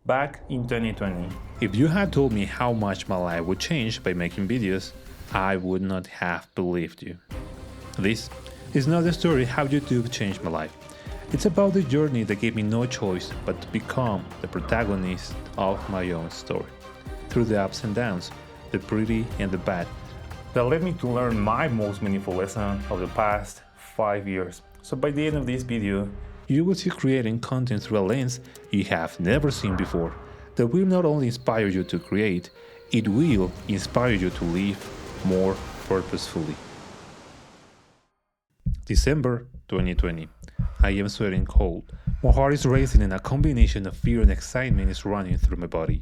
back in 2020. If you had told me how much my life would change by making videos, I would not have believed you. This is not the story how YouTube changed my life. It's about the journey that gave me no choice but to become the protagonist of my own story. Through the ups and downs, the pretty and the bad, That led me to learn my most meaningful lesson of the past 5 years. So by the end of this video, you will see creating content through a lens you have never seen before that will not only inspire you to create, it will inspire you to live more purposefully. December 2020. I am sweating cold. My heart is racing and a combination of fear and excitement is running through my body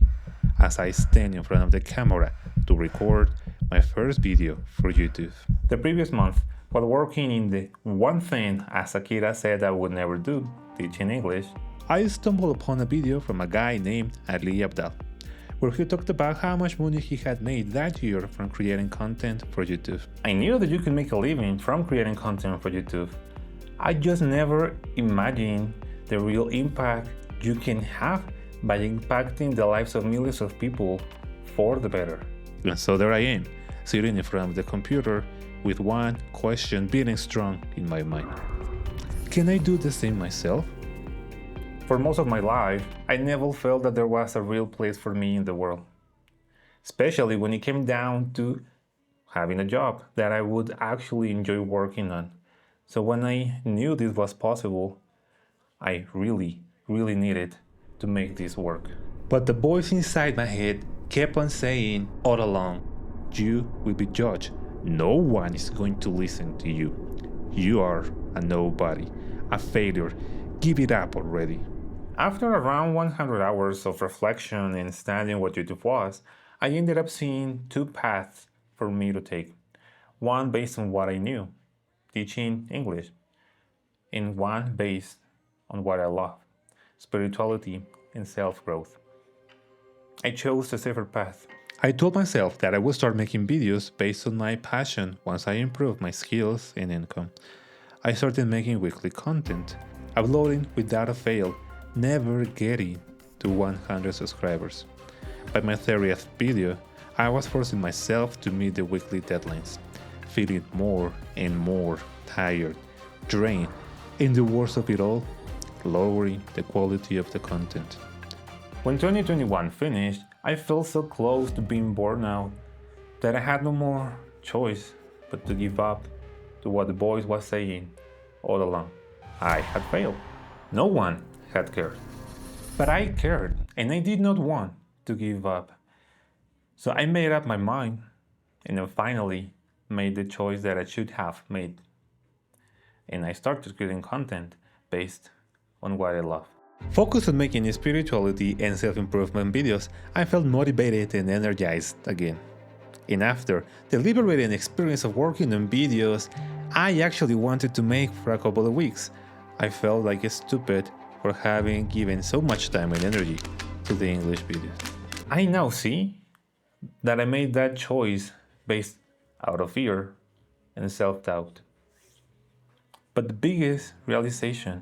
as I stand in front of the camera to record my first video for YouTube. the previous month, while working in the one thing as Akira said I would never do, teaching English, I stumbled upon a video from a guy named Ali Abdal, where he talked about how much money he had made that year from creating content for YouTube. I knew that you could make a living from creating content for YouTube. I just never imagined the real impact you can have by impacting the lives of millions of people for the better. And so there I am, sitting in front of the computer with one question beating strong in my mind. Can I do the same myself? For most of my life, I never felt that there was a real place for me in the world, especially when it came down to having a job that I would actually enjoy working on. So when I knew this was possible, I really needed to make this work. But the voice inside my head kept on saying all along, you will be judged. No one is going to listen to you. You are a nobody, a failure. Give it up already. After around 100 hours of reflection and studying what YouTube was, I ended up seeing two paths for me to take. One based on what I knew, teaching English, and one based on what I love, spirituality and self-growth. I chose the safer path. I told myself that I would start making videos based on my passion once I improved my skills and income. I started making weekly content, uploading without a fail, never getting to 100 subscribers. By my 30th video, I was forcing myself to meet the weekly deadlines, feeling more and more tired, drained, and the worst of it all, lowering the quality of the content. When 2021 finished, I felt so close to being burned out that I had no more choice but to give up to what the voice was saying all along. I had failed. No one had cared. But I cared, and I did not want to give up. So I made up my mind, and then finally made the choice that I should have made. And I started creating content based on what I love. Focused on making spirituality and self-improvement videos, I felt motivated and energized again. And after the liberating experience of working on videos I actually wanted to make for a couple of weeks, I felt like a stupid for having given so much time and energy to the English videos. I now see that I made that choice based out of fear and self-doubt. But the biggest realization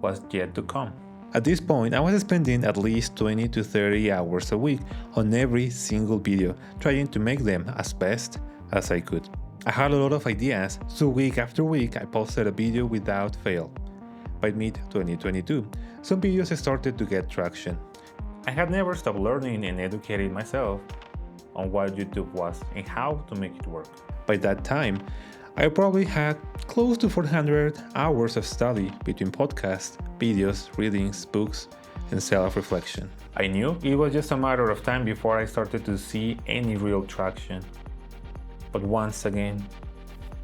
was yet to come. At this point, I was spending at least 20 to 30 hours a week on every single video, trying to make them as best as I could. I had a lot of ideas, so week after week I posted a video without fail. By mid-2022, some videos started to get traction. I had never stopped learning and educating myself on what YouTube was and how to make it work. By that time, I probably had close to 400 hours of study between podcasts, videos, readings, books, and self-reflection. I knew it was just a matter of time before I started to see any real traction. But once again,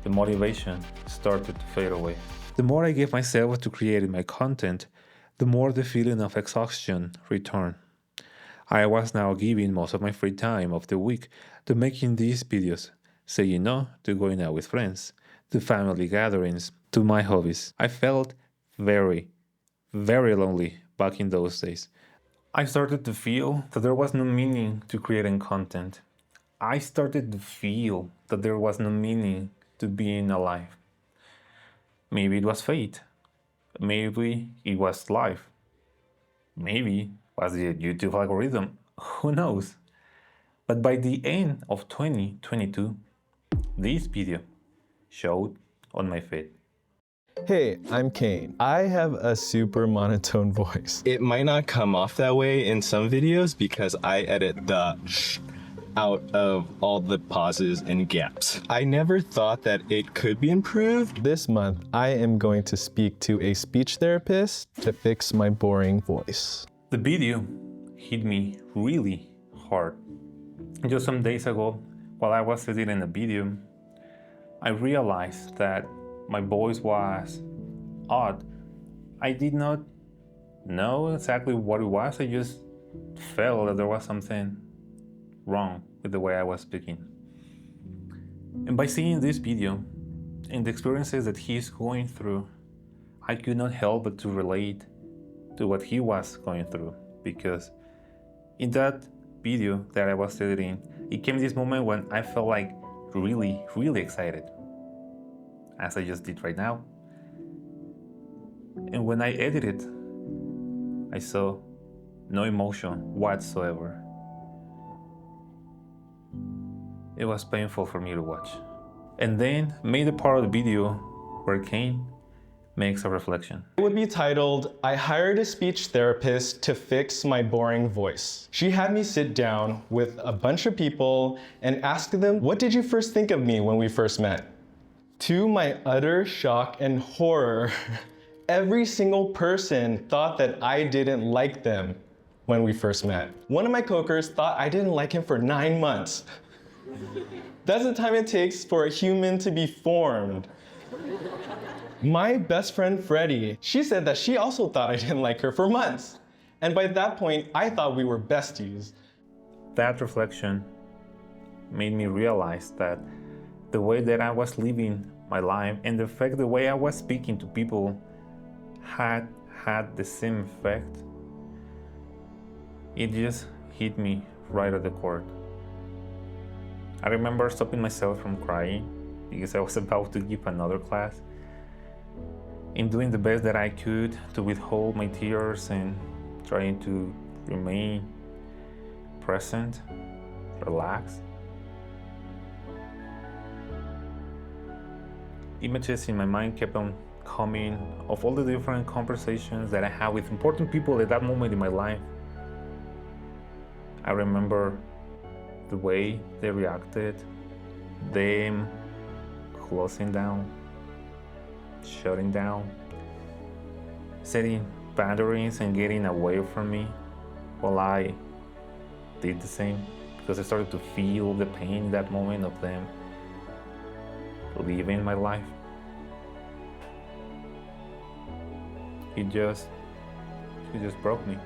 the motivation started to fade away. The more I gave myself to creating my content, the more the feeling of exhaustion returned. I was now giving most of my free time of the week to making these videos, saying no to going out with friends, to family gatherings, to my hobbies. I felt very lonely back in those days. I started to feel that there was no meaning to creating content. I started to feel that there was no meaning to being alive. Maybe it was fate. Maybe it was life. Maybe Was the YouTube algorithm? Who knows? But by the end of 2022, this video showed on my feed. Hey, I'm Kane. I have a super monotone voice. It might not come off that way in some videos because I edit the out of all the pauses and gaps. I never thought that it could be improved. This month, I am going to speak to a speech therapist to fix my boring voice. The video hit me really hard. Just some days ago, while I was editing the video, I realized that my voice was odd. I did not know exactly what it was. I just felt that there was something wrong with the way I was speaking. And by seeing this video and the experiences that he's going through, I could not help but to relate to what he was going through, because in that video that I was editing, it came this moment when I felt like really excited, as I just did right now. And when I edited, I saw no emotion whatsoever. It was painful for me to watch. And then made a part of the video where Kane makes a reflection. It would be titled, I hired a speech therapist to fix my boring voice. She had me sit down with a bunch of people and ask them, what did you first think of me when we first met? To my utter shock and horror, every single person thought that I didn't like them when we first met. One of my coworkers thought I didn't like him for 9 months. That's the time it takes for a human to be formed. My best friend Freddie, she said that she also thought I didn't like her for months. And by that point, I thought we were besties. That reflection made me realize that the way that I was living my life and the way I was speaking to people had the same effect. It just hit me right at the core. I remember stopping myself from crying because I was about to give another class, and doing the best that I could to withhold my tears and trying to remain present, relaxed. Images in my mind kept on coming of all the different conversations that I had with important people at that moment in my life. I remember the way they reacted, them closing down, shutting down, setting boundaries and getting away from me while I did the same, because I started to feel the pain in that moment of them leaving my life. It just broke me.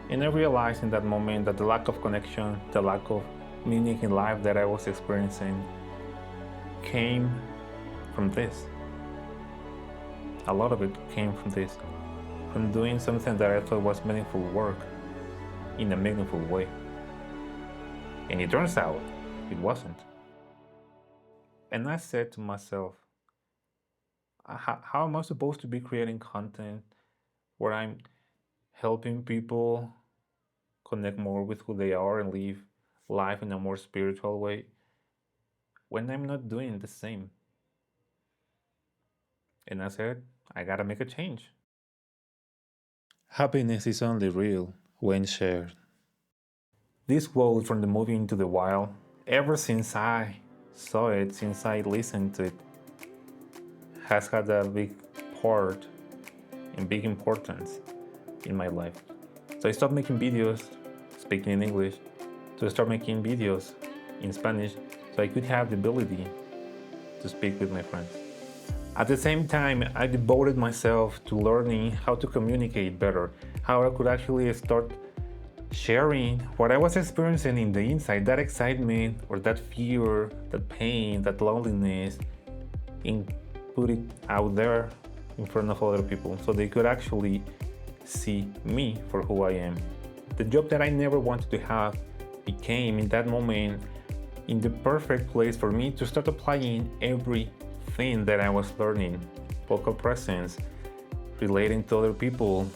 And I realized in that moment that the lack of connection, the lack of meaning in life that I was experiencing came from this. A lot of it came from this, from doing something that I thought was meaningful work in a meaningful way. And it turns out it wasn't. And I said to myself, how am I supposed to be creating content where I'm helping people connect more with who they are and live life in a more spiritual way when I'm not doing the same? And I said, I gotta make a change. Happiness is only real when shared. This quote from the movie Into the Wild, ever since I saw it, since I listened to it, has had a big part and big importance in my life. So I stopped making videos speaking in English to start making videos in Spanish so I could have the ability to speak with my friends. At the same time, I devoted myself to learning how to communicate better, how I could actually start sharing what I was experiencing in the inside, that excitement or that fear, that pain, that loneliness, and put it out there in front of other people so they could actually see me for who I am. The job that I never wanted to have became, in that moment, in the perfect place for me to start applying everything that I was learning. Vocal presence, relating to other people,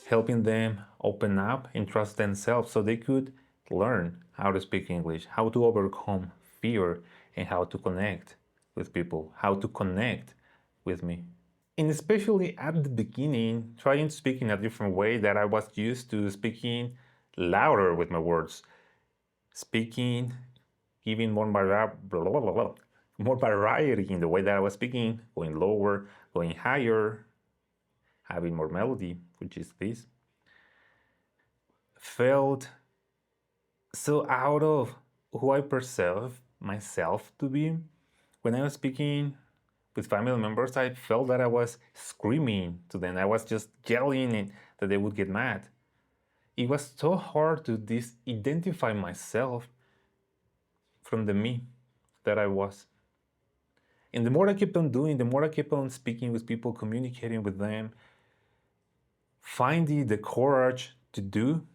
helping them open up and trust themselves so they could learn how to speak English, how to overcome fear, and how to connect with people, how to connect with me. And especially at the beginning, trying to speak in a different way that I was used to, speaking louder with my words, speaking, giving more variety in the way that I was speaking, going lower, going higher, having more melody, which is this, felt so out of who I perceive myself to be. When I was speaking with family members, I felt that I was screaming to them. I was just yelling and that they would get mad. It was so hard to identify myself from the me that I was. And the more I kept on doing, the more I kept on speaking with people, communicating with them, finding the courage to do,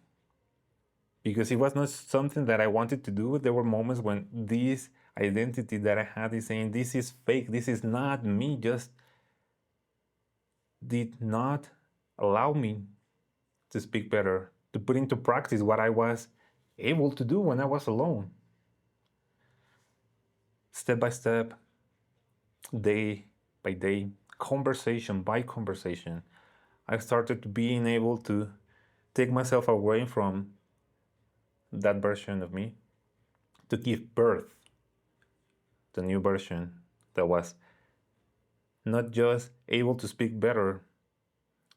because it was not something that I wanted to do. There were moments when this identity that I had is saying, this is fake, this is not me, just did not allow me to speak better, to put into practice what I was able to do when I was alone. Step by step, day by day, conversation by conversation, I started being able to take myself away from that version of me, to give birth to the new version that was not just able to speak better,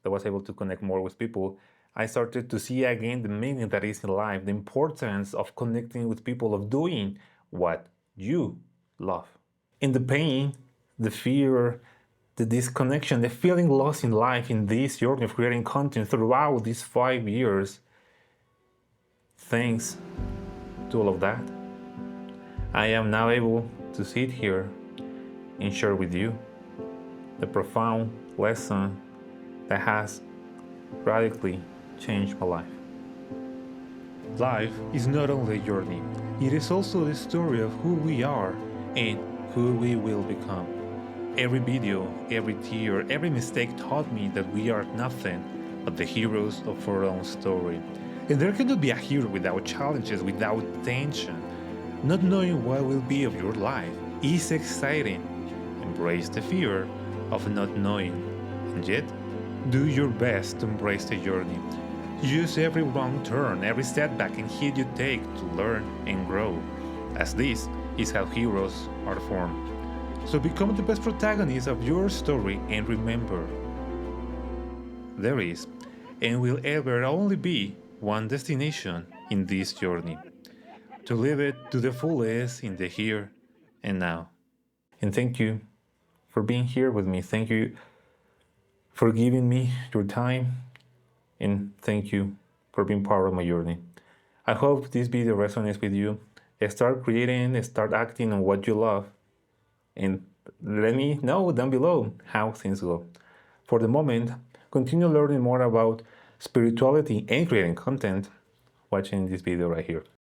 that was able to connect more with people. I started to see again the meaning that is in life, the importance of connecting with people, of doing what you love. In the pain, the fear, the disconnection, the feeling lost in life in this journey of creating content throughout these 5 years, thanks to all of that, I am now able to sit here and share with you the profound lesson that has radically changed my life. Life is not only a journey, it is also the story of who we are and who we will become. Every video, every tear, every mistake taught me that we are nothing but the heroes of our own story. And there cannot be a hero without challenges, without tension. Not knowing what will be of your life is exciting. Embrace the fear of not knowing, and yet do your best to embrace the journey. Use every wrong turn, every setback and hit you take to learn and grow, as this is how heroes are formed. So become the best protagonist of your story, and remember, there is and will ever only be one destination in this journey: to live it to the fullest in the here and now. And thank you for being here with me. Thank you for giving me your time. And thank you for being part of my journey. I hope this video resonates with you. Start creating, start acting on what you love. And let me know down below how things go. For the moment, continue learning more about spirituality and creating content watching this video right here.